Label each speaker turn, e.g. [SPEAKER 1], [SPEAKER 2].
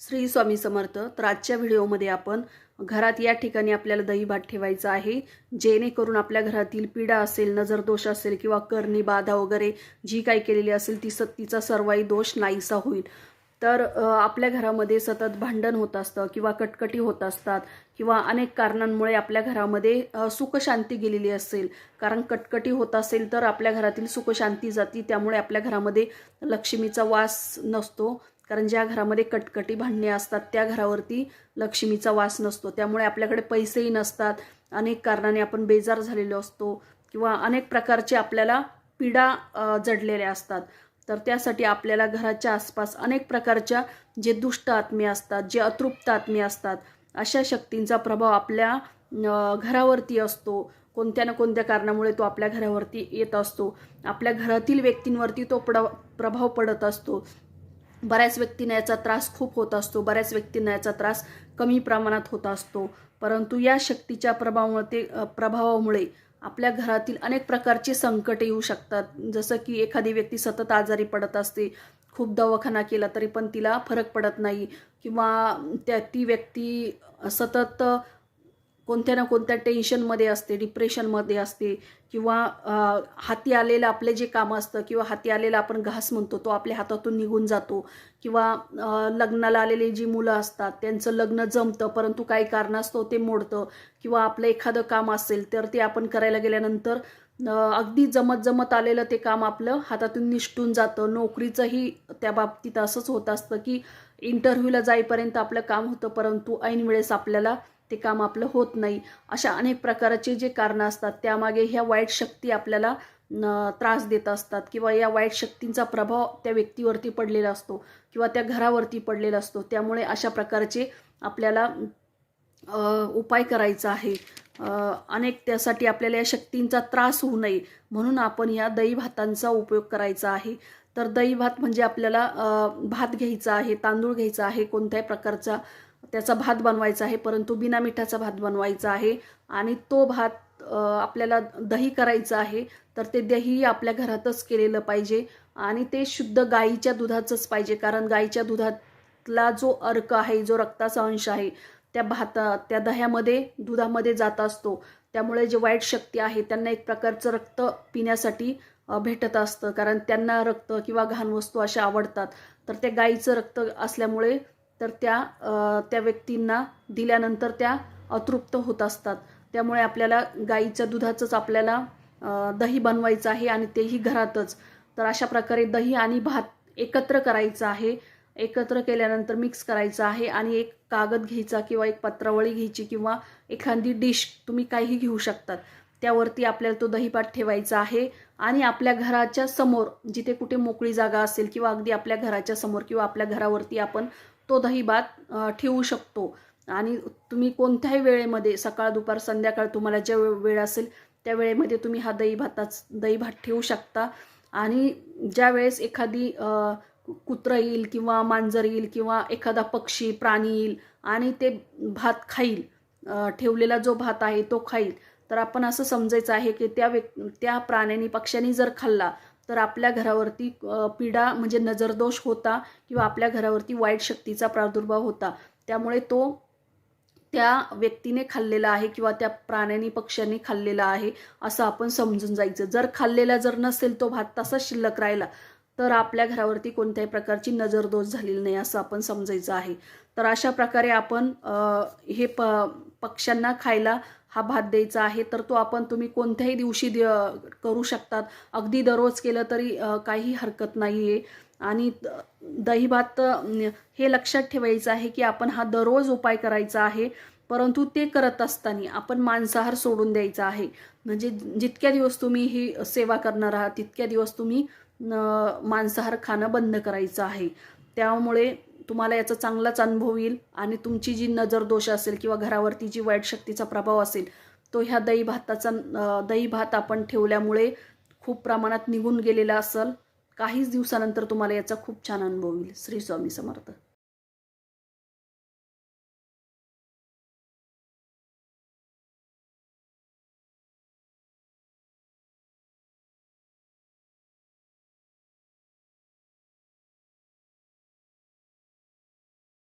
[SPEAKER 1] श्री स्वामी समर्थ. तर आजच्या व्हिडिओमध्ये आपण घरात या ठिकाणी आपल्याला दही भात ठेवायचा आहे, जेणेकरून आपल्या घरातील पीडा असेल, नजरदोष असेल किंवा करणी बाधा वगैरे जी काही केलेली असेल तिचा सर्वही दोष नाहीसा होईल. तर आपल्या घरामध्ये सतत भांडण होत असतं किंवा कटकटी होत असतात किंवा अनेक कारणांमुळे आपल्या घरामध्ये सुखशांती गेलेली असेल. कारण कटकटी होत असेल तर आपल्या घरातील सुखशांती जाती, त्यामुळे आपल्या घरामध्ये लक्ष्मीचा वास नसतो. कारण ज्या घरामध्ये कटकटी भांडणे असतात त्या घरावरती लक्ष्मीचा वास नसतो, त्यामुळे आपल्याकडे पैसेही नसतात. अनेक कारणाने आपण बेजार झालेलो असतो किंवा अनेक प्रकारचे आपल्याला पीडा जडलेल्या असतात. तर त्यासाठी आपल्याला घराच्या आसपास अनेक प्रकारच्या जे दुष्ट आत्मे असतात, जे अतृप्त आत्मे असतात, अशा शक्तींचा प्रभाव आपल्या घरावरती असतो. कोणत्या ना कोणत्या कारणामुळे तो आपल्या घरावरती येत असतो. आपल्या घरातील व्यक्तींवरती तो प्रभाव पडत असतो. बऱ्याच व्यक्तींना याचा त्रास खूप होत असतो, बऱ्याच व्यक्तींना याचा त्रास कमी प्रमाणात होत असतो. परंतु या शक्तीच्या प्रभावामुळे आपल्या घरातील अनेक प्रकारचे संकट येऊ शकतात. जसं की एखादी व्यक्ती सतत आजारी पडत असते, खूप दवाखाना केला तरी पण तिला फरक पडत नाही, किंवा ती व्यक्ती सतत कोणत्या ना कोणत्या टेन्शनमध्ये असते, डिप्रेशनमध्ये असते, किंवा हाती आलेलं आपले जे काम असतं किंवा हाती आलेला आपण घास म्हणतो तो आपल्या हातातून निघून जातो, किंवा लग्नाला आलेली जी मुलं असतात त्यांचं लग्न जमतं परंतु काही कारणास्तव ते मोडतं, किंवा आपलं एखादं काम असेल तर ते आपण करायला गेल्यानंतर अगदी जमत आलेलं ते काम आपलं हातातून निसटून जातं. नोकरीचंही त्या बाबतीत असंच होत असतं की इंटरव्ह्यूला जाईपर्यंत आपलं काम होतं परंतु ऐन वेळेस आपल्याला ते काम आपलं होत नाही. अशा अनेक प्रकारचे जे कारणं असतात त्यामागे ह्या वाईट शक्ती आपल्याला त्रास देत असतात, किंवा या वाईट शक्तींचा प्रभाव त्या व्यक्तीवरती पडलेला असतो किंवा त्या घरावरती पडलेला असतो. त्यामुळे अशा प्रकारचे आपल्याला उपाय करायचा आहे. अनेक त्यासाठी आपल्याला या शक्तींचा त्रास होऊ नये म्हणून आपण ह्या दही भातांचा उपयोग करायचा आहे. तर दही भात म्हणजे आपल्याला भात घ्यायचा आहे, तांदूळ घ्यायचा आहे, कोणत्याही प्रकारचा त्याचा भात बनवायचा आहे, परंतु बिना मिठाचा भात बनवायचा आहे. आणि तो भात आपल्याला दही करायचं आहे, तर ते दही आपल्या घरातच केलेलं पाहिजे आणि ते शुद्ध गाईच्या दुधाचंच पाहिजे. कारण गाईच्या दुधातला जो अर्क आहे, जो रक्ताचा अंश आहे, त्या दह्यामध्ये दुधामध्ये जात असतो. त्यामुळे जे वाईट शक्ती आहे त्यांना एक प्रकारचं रक्त पिण्यासाठी भेटत असतं, कारण त्यांना रक्त किंवा घाण वस्तू अशा आवडतात. तर त्या गाईचं रक्त असल्यामुळे तर त्या व्यक्तींना दिल्यानंतर त्या अतृप्त होत असतात. त्यामुळे आपल्याला गाईच्या दुधाचंच आपल्याला दही बनवायचं आहे आणि तेही घरातच. तर अशा प्रकारे दही आणि भात एकत्र करायचं आहे. एकत्र केल्यानंतर मिक्स करायचं आहे आणि एक कागद घ्यायचा किंवा एक पत्रावळी घ्यायची किंवा एखादी डिश तुम्ही काहीही घेऊ शकतात. त्यावरती आपल्याला तो दहीभात ठेवायचा आहे आणि आपल्या घराच्या समोर जिथे कुठे मोकळी जागा असेल किंवा अगदी आपल्या घराच्या समोर किंवा आपल्या घरावरती आपण तो दहीभात ठेवू शकतो. आणि तुम्ही कोणत्याही वेळेमध्ये सकाळ दुपार संध्याकाळ तुम्हाला ज्या वेळ असेल त्या वेळेमध्ये तुम्ही हा दहीभात ठेवू शकता. आणि ज्या वेळेस एखादी कुत्रं येईल किंवा मांजर येईल किंवा एखादा पक्षी प्राणी येईल आणि ते भात खाईल, ठेवलेला जो भात आहे तो खाईल, तर आपण असं समजायचं आहे की त्या प्राण्याने पक्ष्याने जर खाल्ला तर आपल्या घरावरती पीडा म्हणजे नजरदोष होता किंवा आपल्या घरावरती वाईट शक्तीचा प्रादुर्भाव होता. त्यामुळे तो त्या व्यक्तीने खाल्लेला आहे किंवा त्या प्राण्यांनी पक्ष्यांनी खाल्लेला आहे असं आपण समजून जायचं. जर खाल्लेला जर नसेल तो भात तसाच शिल्लक राहिला तर आपल्या घरावरती कोणत्याही प्रकारची नजरदोष झालेली नाही असं आपण समजायचं आहे. तर अशा प्रकारे आपण हे पक्ष्यांना खायला हा भात द्यायचा आहे. तर तो तुम्ही कोणत्याही दिवशी करू शकतात. अगदी दररोज केलं तरी काही हरकत नाही आहे. आणि दहीभात हे लक्षात ठेवायचं आहे की आपण हा दररोज उपाय करायचा आहे, परंतु ते करत असताना आपण मांसाहार सोडून द्यायचा आहे. म्हणजे जितक्या दिवस तुम्ही ही सेवा करणार आहात तितक्या दिवस तुम्ही मांसाहार खाणं बंद करायचं आहे. त्यामुळे तुम्हाला याचा चांगलाच अनुभव येईल आणि तुमची जी नजरदोष असेल किंवा घरावरती जी वाईट शक्तीचा प्रभाव असेल तो ह्या दहीभात आपण ठेवल्यामुळे खूप प्रमाणात निघून गेलेला असेल. काहीच दिवसानंतर तुम्हाला याचा खूप छान अनुभव येईल. श्री स्वामी समर्थ.